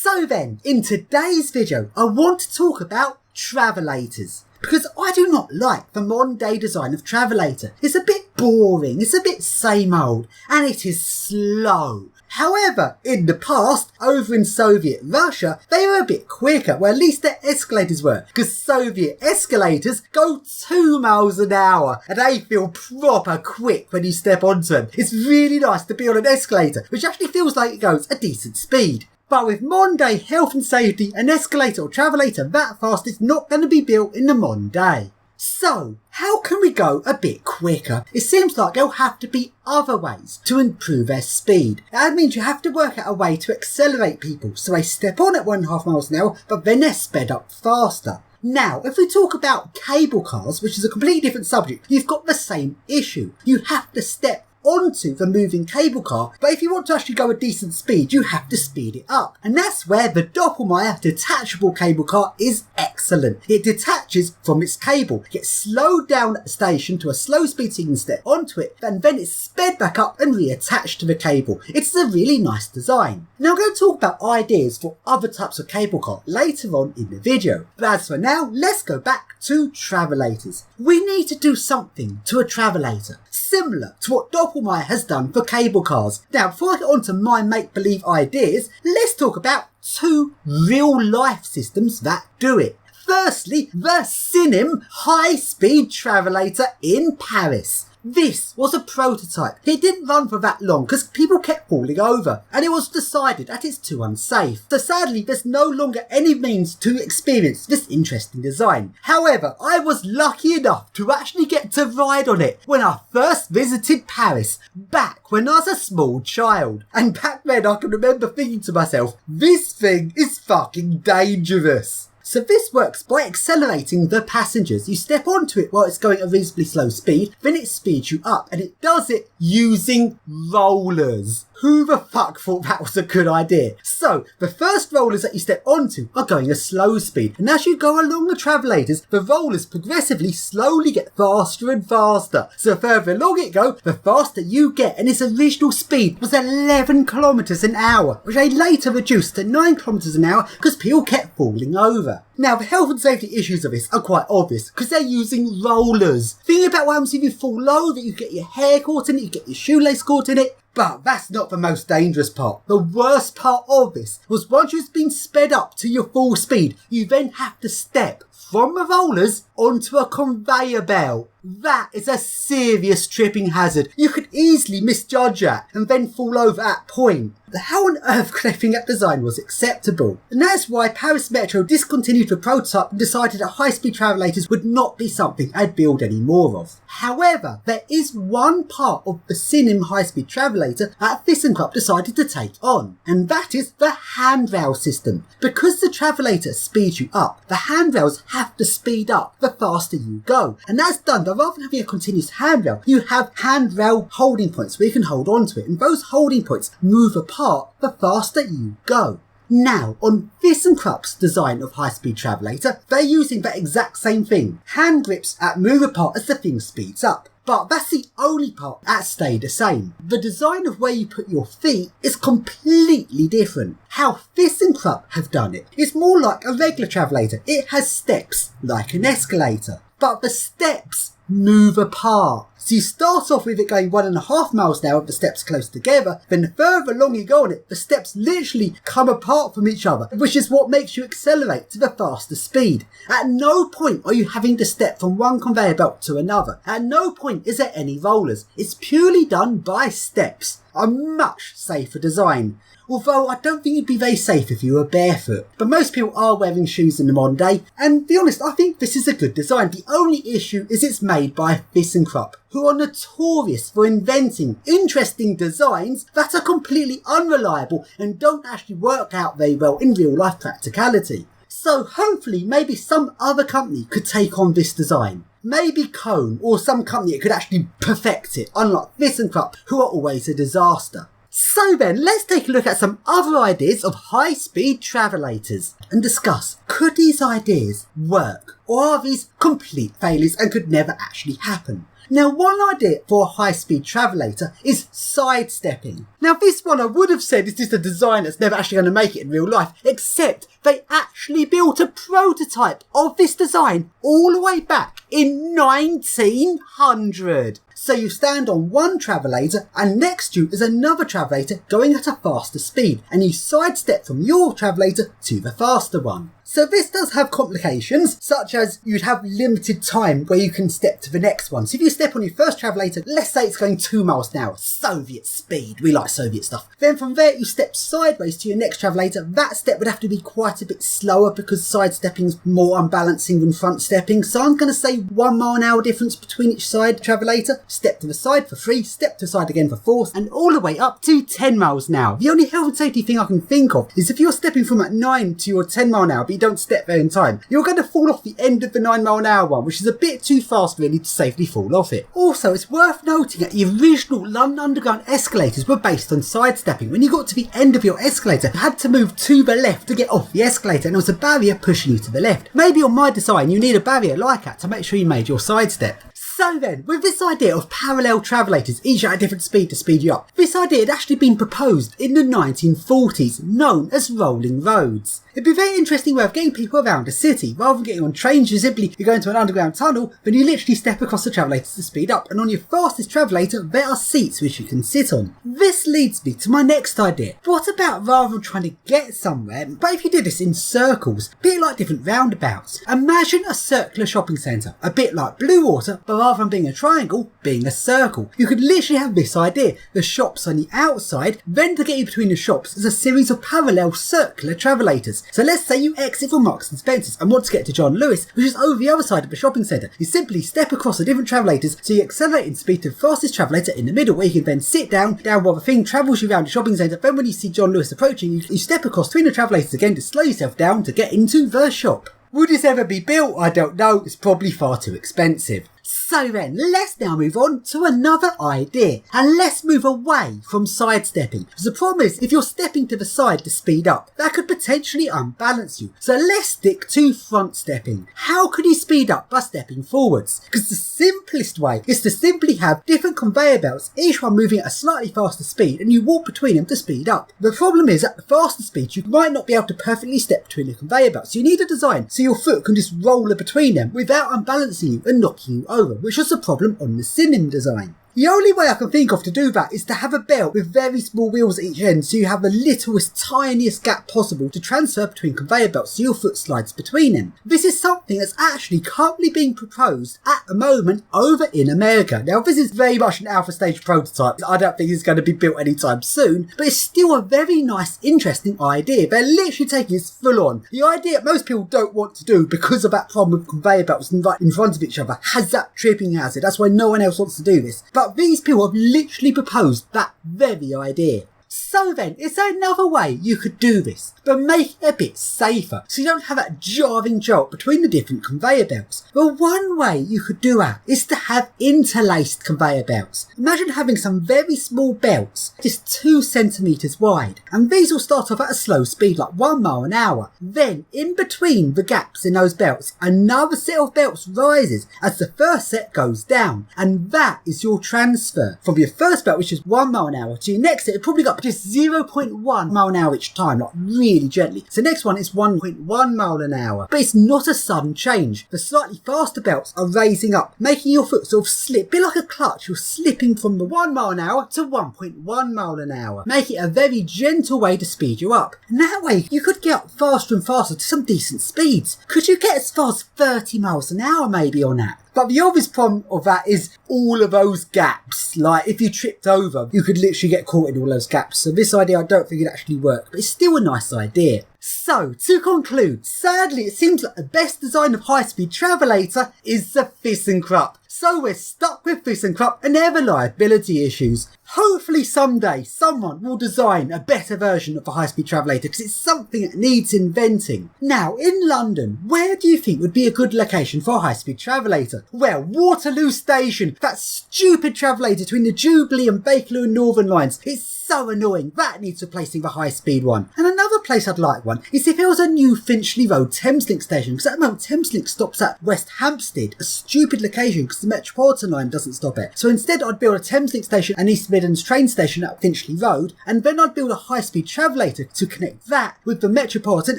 So then, in today's video, I want to talk about travelators. Because I do not like the modern day design of travelator. It's a bit boring, it's a bit same old, and it is slow. However, in the past, over in Soviet Russia, they were a bit quicker, well at least their escalators were, because Soviet escalators go 2 miles an hour, and they feel proper quick when you step onto them. It's really nice to be on an escalator, which actually feels like it goes a decent speed. But with modern day health and safety, an escalator or travelator that fast is not going to be built in the modern day. So, how can we go a bit quicker? It seems like there'll have to be other ways to improve their speed. That means you have to work out a way to accelerate people so they step on at 1.5 miles an hour, but then they're sped up faster. Now, if we talk about cable cars, which is a completely different subject, you've got the same issue. You have to step onto the moving cable car, but if you want to actually go a decent speed, you have to speed it up. And that's where the Doppelmayr detachable cable car is excellent. It detaches from its cable, gets slowed down at the station to a slow speed so you can step onto it, and then it's sped back up and reattached to the cable. It's a really nice design. Now I'm going to talk about ideas for other types of cable car later on in the video. But as for now, let's go back to travelators. We need to do something to a travelator similar to what Doppelmayr has done for cable cars. Now, before I get on to my make-believe ideas, let's talk about 2 real-life systems that do it. Firstly, the Cinim high-speed travelator in Paris. This was a prototype. It didn't run for that long because people kept falling over, and it was decided that it's too unsafe. So sadly, there's no longer any means to experience this interesting design. However, I was lucky enough to actually get to ride on it when I first visited Paris, back when I was a small child. And back then I can remember thinking to myself, this thing is fucking dangerous. So this works by accelerating the passengers. You step onto it while it's going at a reasonably slow speed, then it speeds you up, and it does it using rollers. Who the fuck thought that was a good idea? So, the first rollers that you step onto are going a slow speed, and as you go along the travelators, the rollers progressively slowly get faster and faster. So the further along it goes, the faster you get, and its original speed was 11 kilometers an hour, which they later reduced to 9 kilometers an hour because people kept falling over. Now, the health and safety issues of this are quite obvious because they're using rollers. Think about what happens if you fall over, you get your hair caught in it, you get your shoelace caught in it. But that's not the most dangerous part. The worst part of this was once you've been sped up to your full speed, you then have to step from the rollers onto a conveyor belt. That is a serious tripping hazard. You could easily misjudge that and then fall over at point. How on earth could they think that design was acceptable? And that's why Paris Metro discontinued the prototype and decided that high-speed travelators would not be something I'd build any more of. However, there is one part of the Cinim high-speed travelator that ThyssenKrupp decided to take on, and that is the handrail system. Because the travelator speeds you up, the handrails have to speed up the faster you go, and that's done by rather than having a continuous handrail, you have handrail holding points where you can hold on to it, and those holding points move apart the faster you go. Now, on ThyssenKrupp's design of high-speed travelator, they're using that exact same thing. Hand grips that move apart as the thing speeds up. But that's the only part that stayed the same. The design of where you put your feet is completely different. How ThyssenKrupp have done it is more like a regular travelator. It has steps, like an escalator. But the steps move apart. So you start off with it going 1.5 miles an hour with the steps close together, then the further along you go on it, the steps literally come apart from each other, which is what makes you accelerate to the faster speed. At no point are you having to step from one conveyor belt to another. At no point is there any rollers. It's purely done by steps. A much safer design. Although I don't think it'd be very safe if you were barefoot. But most people are wearing shoes in the modern day, and to be honest, I think this is a good design. The only issue is it's made by ThyssenKrupp, who are notorious for inventing interesting designs that are completely unreliable and don't actually work out very well in real life practicality. So hopefully maybe some other company could take on this design. Maybe Cone or some company that could actually perfect it, unlike ThyssenKrupp, who are always a disaster. So then, let's take a look at some other ideas of high-speed travelators and discuss, could these ideas work? Or are these complete failures and could never actually happen? Now, one idea for a high-speed travelator is sidestepping. Now, this one I would have said is just a design that's never actually going to make it in real life, except they actually built a prototype of this design all the way back in 1900. So you stand on one travelator and next to you is another travelator going at a faster speed, and you sidestep from your travelator to the faster one. So this does have complications, such as you'd have limited time where you can step to the next one. So if you step on your first travelator, let's say it's going 2 miles an hour, Soviet speed, we like Soviet stuff. Then from there you step sideways to your next travelator. That step would have to be quite a bit slower because sidestepping is more unbalancing than front stepping. So I'm going to say 1 mile an hour difference between each side travelator. Step to the side for 3, step to the side again for 4, and all the way up to 10 miles an hour. The only health and safety thing I can think of is if you're stepping from at 9 to your 10 mile an hour, but you don't step there in time, you're going to fall off the end of the 9 mile an hour one, which is a bit too fast really to safely fall off it. Also, it's worth noting that the original London Underground escalators were based on sidestepping. When you got to the end of your escalator, you had to move to the left to get off the escalator, and there was a barrier pushing you to the left. Maybe on my design you need a barrier like that to make sure you made your sidestep. So then, with this idea of parallel travelators, each at a different speed to speed you up, this idea had actually been proposed in the 1940s, known as rolling roads. It'd be a very interesting way of getting people around a city. Rather than getting on trains, you go into an underground tunnel, then you literally step across the travelators to speed up, and on your fastest travelator, there are seats which you can sit on. This leads me to my next idea. What about rather than trying to get somewhere, but if you did this in circles, a bit like different roundabouts? Imagine a circular shopping centre, a bit like Bluewater, but rather than being a triangle, being a circle. You could literally have this idea. The shops on the outside, then to get you between the shops is a series of parallel circular travelators. So let's say you exit from Marks and Spencer's and want to get to John Lewis, which is over the other side of the shopping centre. You simply step across the different travelators, so you accelerate in speed to the fastest travelator in the middle, where you can then sit down while the thing travels you around the shopping centre. Then when you see John Lewis approaching, you step across between the travelators again to slow yourself down to get into the shop. Would this ever be built? I don't know, it's probably far too expensive. So then, let's now move on to another idea, and let's move away from sidestepping. Because the problem is, if you're stepping to the side to speed up, that could potentially unbalance you. So let's stick to front stepping. How can you speed up by stepping forwards? Because the simplest way is to simply have different conveyor belts, each one moving at a slightly faster speed, and you walk between them to speed up. The problem is, at the faster speed, you might not be able to perfectly step between the conveyor belts. So you need a design so your foot can just roll between them without unbalancing you and knocking you over, which was the problem on the Cinnamon design. The only way I can think of to do that is to have a belt with very small wheels at each end, so you have the littlest, tiniest gap possible to transfer between conveyor belts so your foot slides between them. This is something that's actually currently being proposed at the moment over in America. Now, this is very much an alpha stage prototype. I don't think it's going to be built anytime soon, but it's still a very nice, interesting idea. They're literally taking this full on. The idea most people don't want to do because of that problem with conveyor belts right in front of each other has that tripping hazard. That's why no one else wants to do this. But these people have literally proposed that very idea. So then, is there another way you could do this, but make it a bit safer, so you don't have that jarring jolt between the different conveyor belts? Well, one way you could do that is to have interlaced conveyor belts. Imagine having some very small belts, just 2 centimetres wide, and these will start off at a slow speed, like 1 mile an hour. Then, in between the gaps in those belts, another set of belts rises as the first set goes down, and that is your transfer from your first belt, which is 1 mile an hour, to your next set. It probably got just 0.1 mile an hour each time, like really gently. So next one is 1.1 mile an hour, but it's not a sudden change. The slightly faster belts are raising up, making your foot sort of slip, a bit like a clutch. You're slipping from the 1 mile an hour to 1.1 mile an hour, make it a very gentle way to speed you up. And that way you could get up faster and faster to some decent speeds. Could you get as far as 30 miles an hour maybe on that? But the obvious problem of that is all of those gaps. Like, if you tripped over, you could literally get caught in all those gaps. So this idea, I don't think it'd actually work, but it's still a nice idea. So, to conclude, sadly it seems like the best design of high-speed travelator is the ThyssenKrupp. So we're stuck with ThyssenKrupp and their reliability issues. Hopefully someday someone will design a better version of a high-speed travelator, because it's something that needs inventing. Now, in London, where do you think would be a good location for a high-speed travelator? Well, Waterloo Station, that stupid travelator between the Jubilee and Bakerloo and Northern lines. It's so annoying. That needs replacing the high-speed one. And another place I'd like one is if there was a new Finchley Road Thameslink station, because at the moment Thameslink stops at West Hampstead, a stupid location because the Metropolitan line doesn't stop it. So instead I'd build a Thameslink station and East Midlands train station at Finchley Road, and then I'd build a high-speed travelator to connect that with the Metropolitan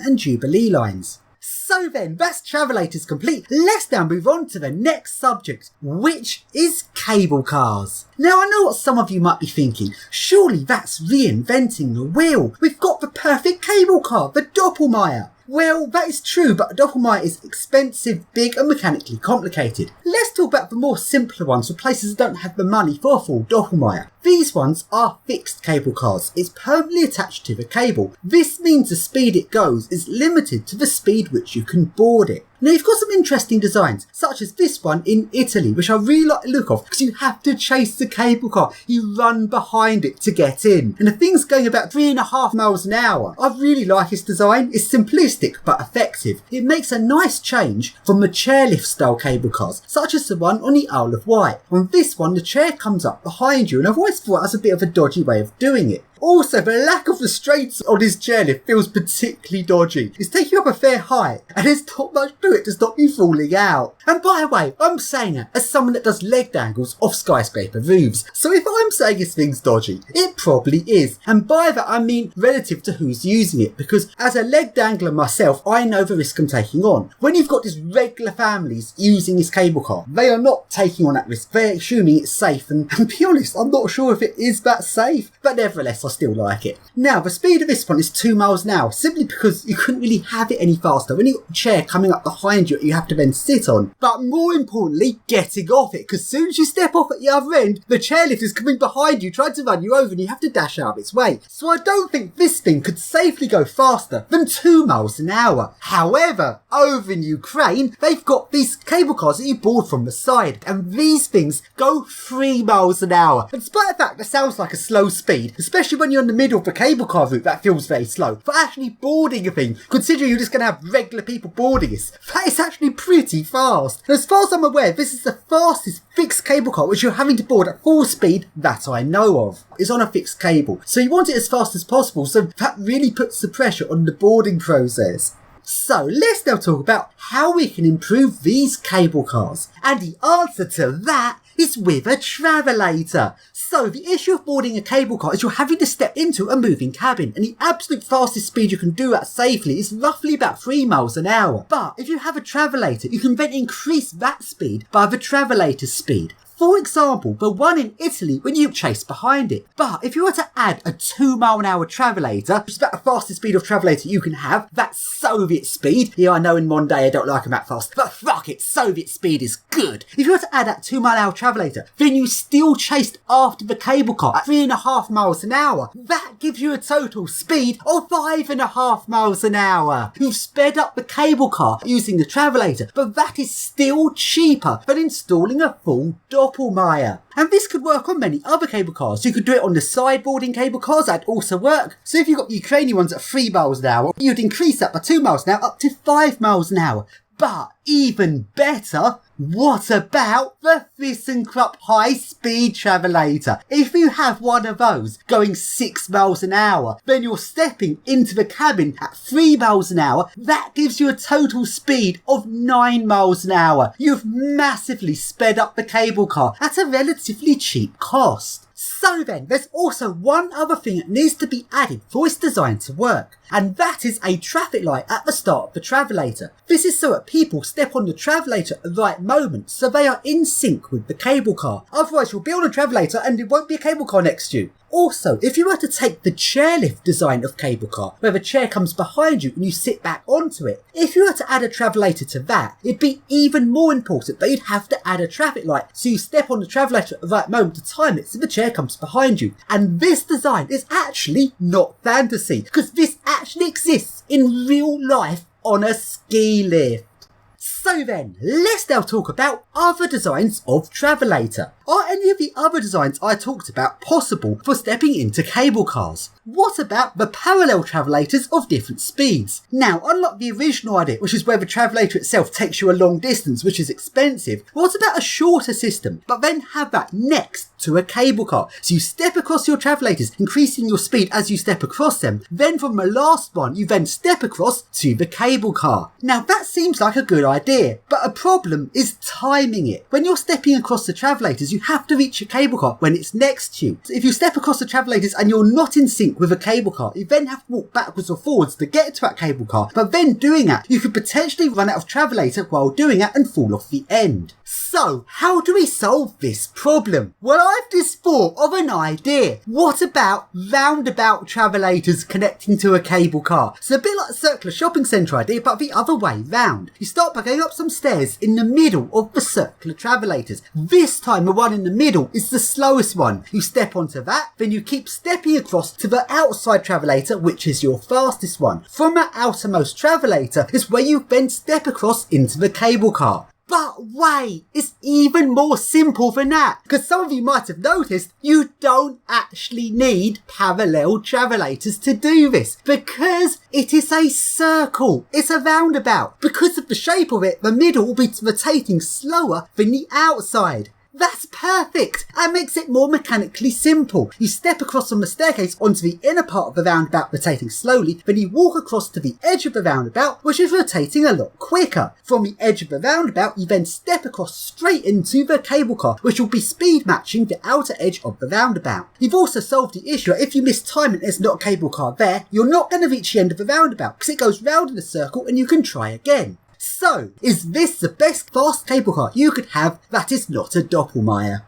and Jubilee lines. So then, that's travelators complete. Let's now move on to the next subject, which is cable cars. Now I know what some of you might be thinking. Surely that's reinventing the wheel. We've got the perfect cable car, the Doppelmayr. Well, that is true, but a Doppelmayr is expensive, big and mechanically complicated. Let's talk about the more simpler ones for places that don't have the money for a full Doppelmayr. These ones are fixed cable cars. It's permanently attached to the cable. This means the speed it goes is limited to the speed which you can board it. Now you've got some interesting designs, such as this one in Italy, which I really like the look of, because you have to chase the cable car. You run behind it to get in. And the thing's going about 3.5 miles an hour. I really like its design. It's simplistic but effective. It makes a nice change from the chairlift style cable cars, such as the one on the Isle of Wight. On this one, the chair comes up behind you, and I've always thought that's a bit of a dodgy way of doing it. Also, the lack of restraints on his chairlift feels particularly dodgy. It's taking up a fair height, and there's not much to it to stop you falling out. And by the way, I'm saying that as someone that does leg dangles off skyscraper roofs. So if I'm saying this thing's dodgy, it probably is. And by that I mean relative to who's using it, because as a leg dangler myself, I know the risk I'm taking on. When you've got just regular families using this cable car, they are not taking on that risk. They're assuming it's safe, and to be honest, I'm not sure if it is that safe, but nevertheless, I still like it. Now, the speed of this one is 2 miles an hour, simply because you couldn't really have it any faster. When you've got a chair coming up behind you, you have to then sit on. But more importantly, getting off it, because as soon as you step off at the other end, the chairlift is coming behind you, trying to run you over, and you have to dash out of its way. So I don't think this thing could safely go faster than 2 miles an hour. However, over in Ukraine, they've got these cable cars that you board from the side, and these things go 3 miles an hour. And despite the fact that sounds like a slow speed, especially when you're in the middle of the cable car route, that feels very slow. For actually boarding a thing, considering you're just going to have regular people boarding this, that is actually pretty fast. And as far as I'm aware, this is the fastest fixed cable car which you're having to board at full speed that I know of. It's on a fixed cable, so you want it as fast as possible, so that really puts the pressure on the boarding process. So let's now talk about how we can improve these cable cars. And the answer to that is with a travelator. So the issue of boarding a cable car is you're having to step into a moving cabin, and the absolute fastest speed you can do that safely is roughly about 3 miles an hour. But if you have a travelator, you can then increase that speed by the travelator's speed. For example, the one in Italy when you chase behind it. But if you were to add a 2 mile an hour travelator, which is about the fastest speed of travelator you can have, that's Soviet speed. Yeah, I know in modern day I don't like them that fast, but fuck it, Soviet speed is good. If you were to add that 2 mile an hour travelator, then you still chased after the cable car at 3.5 miles an hour. That gives you a total speed of 5.5 miles an hour. You've sped up the cable car using the travelator, but that is still cheaper than installing a full Doppelmayr. And this could work on many other cable cars. You could do it on the sideboarding cable cars, that'd also work. So if you've got the Ukrainian ones at 3 miles an hour, you'd increase that by 2 miles an hour up to 5 miles an hour. But even better, what about the ThyssenKrupp high-speed travelator? If you have one of those going 6 miles an hour, then you're stepping into the cabin at 3 miles an hour. That gives you a total speed of 9 miles an hour. You've massively sped up the cable car at a relatively cheap cost. So then, there's also one other thing that needs to be added for its design to work, and that is a traffic light at the start of the travelator. This is so that people step on the travelator at the right moment, so they are in sync with the cable car. Otherwise you'll be on a travelator and there won't be a cable car next to you. Also, if you were to take the chairlift design of cable car, where the chair comes behind you and you sit back onto it, if you were to add a travelator to that, it'd be even more important that you'd have to add a traffic light, so you step on the travelator at the right moment to time it so the chair comes behind you. And this design is actually not fantasy, because this actually exists in real life on a ski lift. So then, let's now talk about other designs of travelator. Are any of the other designs I talked about possible for stepping into cable cars? What about the parallel travelators of different speeds? Now, unlike the original idea, which is where the travelator itself takes you a long distance, which is expensive, what about a shorter system, but then have that next to a cable car? So you step across your travelators, increasing your speed as you step across them. Then from the last one, you then step across to the cable car. Now that seems like a good idea, but a problem is timing it. When you're stepping across the travelators, you have to reach a cable car when it's next to you. So if you step across the travelators and you're not in sync with a cable car, you then have to walk backwards or forwards to get to that cable car. But then doing that, you could potentially run out of travelator while doing it and fall off the end. So, how do we solve this problem? Well, I've just thought of an idea. What about roundabout travelators connecting to a cable car? It's a bit like a circular shopping centre idea, but the other way round. You start by going up some stairs in the middle of the circular travelators. This time, the one in the middle is the slowest one. You step onto that, then you keep stepping across to the outside travelator, which is your fastest one. From that outermost travelator is where you then step across into the cable car. But wait, it's even more simple than that, because some of you might have noticed you don't actually need parallel travelators to do this, because it is a circle, it's a roundabout. Because of the shape of it, the middle will be rotating slower than the outside. That's perfect and makes it more mechanically simple. You step across from the staircase onto the inner part of the roundabout rotating slowly, then you walk across to the edge of the roundabout, which is rotating a lot quicker. From the edge of the roundabout, you then step across straight into the cable car, which will be speed matching the outer edge of the roundabout. You've also solved the issue. If you miss time and there's not a cable car there, you're not going to reach the end of the roundabout because it goes round in a circle and you can try again. So, is this the best fast cable car you could have that is not a Doppelmayr?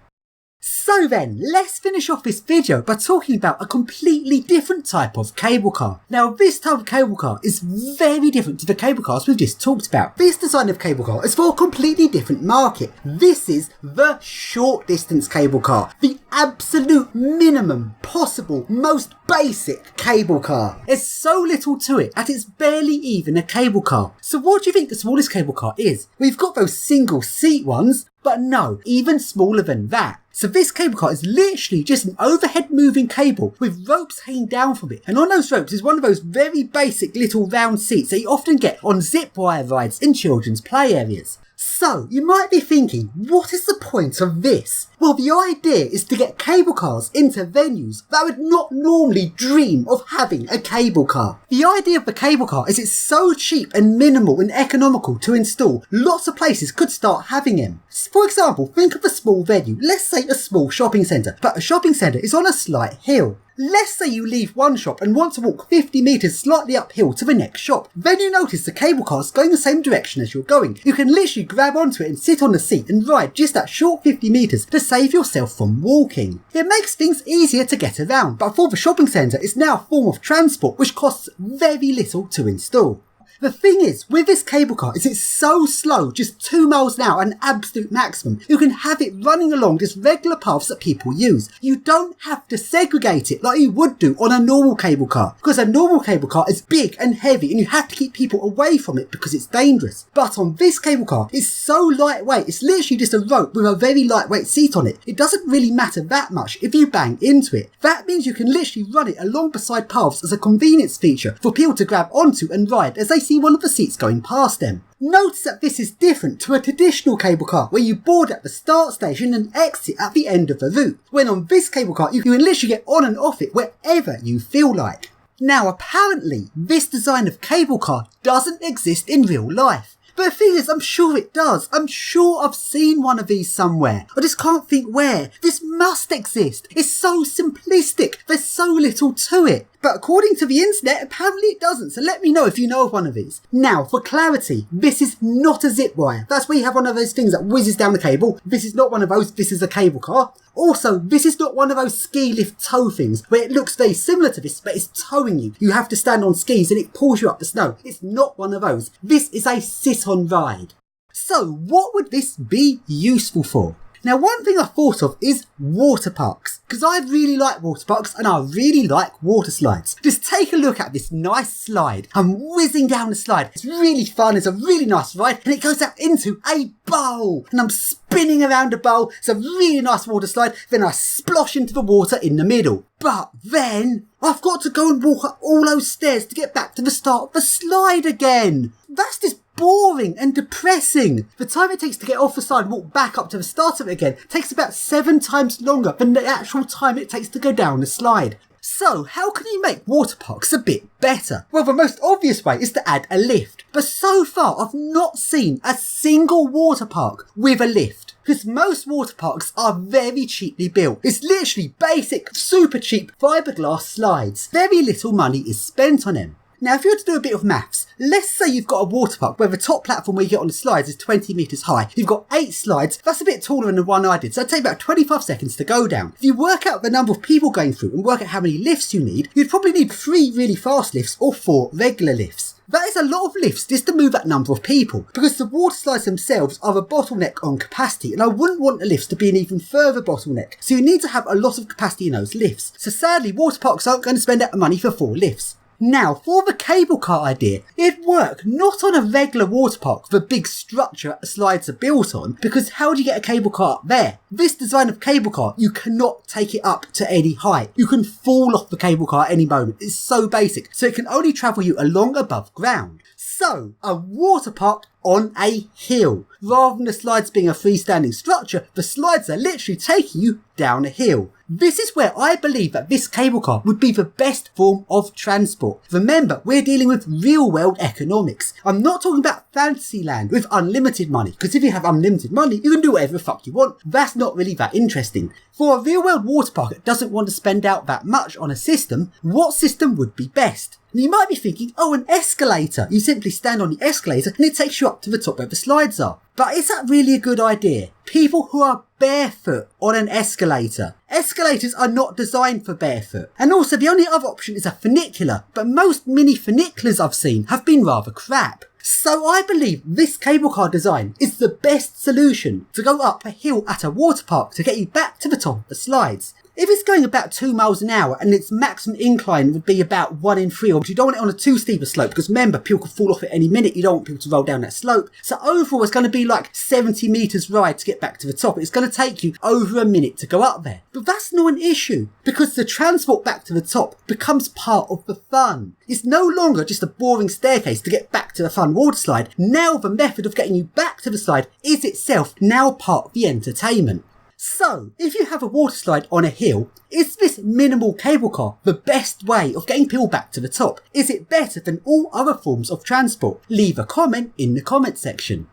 So then, let's finish off this video by talking about a completely different type of cable car. Now, this type of cable car is very different to the cable cars we've just talked about. This design of cable car is for a completely different market. This is the short distance cable car. The absolute minimum possible, most basic cable car. There's so little to it that it's barely even a cable car. So what do you think the smallest cable car is? We've got those single seat ones, but no, even smaller than that. So this cable car is literally just an overhead moving cable with ropes hanging down from it. And on those ropes is one of those very basic little round seats that you often get on zip wire rides in children's play areas. So, you might be thinking, what is the point of this? Well, the idea is to get cable cars into venues that would not normally dream of having a cable car. The idea of the cable car is it's so cheap and minimal and economical to install, lots of places could start having them. For example, think of a small venue, let's say a small shopping centre, but a shopping centre is on a slight hill. Let's say you leave one shop and want to walk 50 metres slightly uphill to the next shop. Then you notice the cable car's going the same direction as you're going. You can literally grab onto it and sit on the seat and ride just that short 50 metres to save yourself from walking. It makes things easier to get around, but for the shopping centre it's now a form of transport which costs very little to install. The thing is, with this cable car, is it's so slow, just 2 miles an hour, an absolute maximum. You can have it running along just regular paths that people use. You don't have to segregate it like you would do on a normal cable car, because a normal cable car is big and heavy and you have to keep people away from it because it's dangerous. But on this cable car, it's so lightweight, it's literally just a rope with a very lightweight seat on it. It doesn't really matter that much if you bang into it. That means you can literally run it along beside paths as a convenience feature for people to grab onto and ride as they see one of the seats going past them. Notice that this is different to a traditional cable car where you board at the start station and exit at the end of the route. When on this cable car you can literally get on and off it wherever you feel like. Now apparently this design of cable car doesn't exist in real life. But the thing is, I'm sure it does. I'm sure I've seen one of these somewhere. I just can't think where. This must exist. It's so simplistic. There's so little to it. But according to the internet, apparently it doesn't. So let me know if you know of one of these. Now, for clarity, this is not a zip wire. That's where you have one of those things that whizzes down the cable. This is not one of those. This is a cable car. Also, this is not one of those ski lift tow things where it looks very similar to this, but it's towing you. You have to stand on skis and it pulls you up the snow. It's not one of those. This is a sit-on ride. So, what would this be useful for? Now, one thing I thought of is water parks, because I really like water parks and I really like water slides. Just take a look at this nice slide. I'm whizzing down the slide. It's really fun. It's a really nice ride and it goes out into a bowl and I'm spinning around a bowl. It's a really nice water slide. Then I splosh into the water in the middle. But then I've got to go and walk up all those stairs to get back to the start of the slide again. That's just boring and depressing. The time it takes to get off the slide and walk back up to the start of it again takes about 7 times longer than the actual time it takes to go down the slide. So, how can you make water parks a bit better? Well, the most obvious way is to add a lift. But so far, I've not seen a single water park with a lift. Because most water parks are very cheaply built. It's literally basic, super cheap fiberglass slides. Very little money is spent on them. Now, if you were to do a bit of maths, let's say you've got a water park where the top platform where you get on the slides is 20 metres high. You've got 8 slides, that's a bit taller than the one I did, so it'd take about 25 seconds to go down. If you work out the number of people going through and work out how many lifts you need, you'd probably need 3 really fast lifts or 4 regular lifts. That is a lot of lifts just to move that number of people, because the water slides themselves are a bottleneck on capacity, and I wouldn't want the lifts to be an even further bottleneck, so you need to have a lot of capacity in those lifts. So sadly, water parks aren't going to spend out the money for 4 lifts. Now, for the cable car idea, it'd work not on a regular water park, the big structure that the slides are built on, because how do you get a cable car up there? This design of cable car, you cannot take it up to any height. You can fall off the cable car at any moment. It's so basic, so it can only travel you along above ground. So, a water park on a hill. Rather than the slides being a freestanding structure, the slides are literally taking you down a hill. This is where I believe that this cable car would be the best form of transport. Remember, we're dealing with real world economics. I'm not talking about Fantasyland with unlimited money, because if you have unlimited money, you can do whatever the fuck you want. That's not really that interesting. For a real world water park that doesn't want to spend out that much on a system, what system would be best? And you might be thinking, oh, an escalator. You simply stand on the escalator and it takes you up to the top where the slides are. But is that really a good idea? People who are barefoot on an escalator. Escalators are not designed for barefoot. And also the only other option is a funicular, but most mini funiculars I've seen have been rather crap. So I believe this cable car design is the best solution to go up a hill at a water park to get you back to the top of the slides. If it's going about 2 miles an hour and its maximum incline would be about 1 in 3, or you don't want it on a too steep a slope, because remember, people could fall off at any minute, you don't want people to roll down that slope. So overall, it's going to be like 70 metres ride to get back to the top. It's going to take you over a minute to go up there. But that's not an issue, because the transport back to the top becomes part of the fun. It's no longer just a boring staircase to get back to the fun water slide. Now the method of getting you back to the slide is itself now part of the entertainment. So, if you have a water slide on a hill, is this minimal cable car the best way of getting people back to the top? Is it better than all other forms of transport? Leave a comment in the comment section.